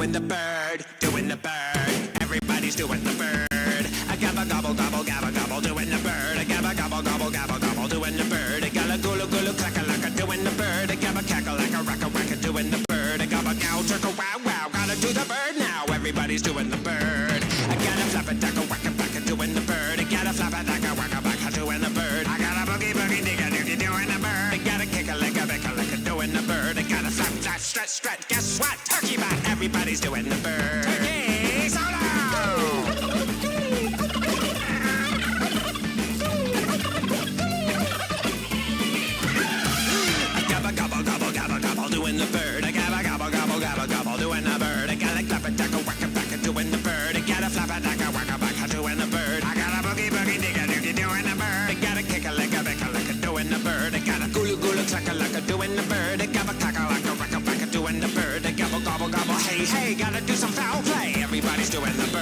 doing the bird, doing the bird. Everybody's doing the bird. A gabba gobble gobble gabba gobble doing the bird. A gabba gobble gobble gabba gobble doing the bird. A gala gulu gulu clacka lacka doing the bird. A gabba cackle like a racka racka doing the bird. A gabba gow turka wow wow gotta do the bird now. Everybody's doing the bird. I gotta flap a dacka wacka wacka doing the bird. I gotta flap a dacka wacka wacka doing the bird. I gotta boogie boogie digga digga doing the bird. I gotta kick a licka bicka licka doing the bird. I gotta flap flap strut strut. Guess what? Turkey bot. Everybody's doing the bird. Turkey solo. Gabba gobble gobble gabba gobble doing the bird. I gabba gobble gobble gabba gobble doing the bird. I gotta clap a dacka wacka wacka doing the bird. I gotta flap a dacka wacka wacka doing the bird. I gotta boogie boogie digga digga doing the bird. I gotta kick a licka bicka licka doing the bird. I gotta gulu gulu clacka lacka doing the bird. I gabba clacka lacka wacka wacka doing the bird. I gobble gobble gobble hey hey gotta do some foul play. Everybody's doing the bird.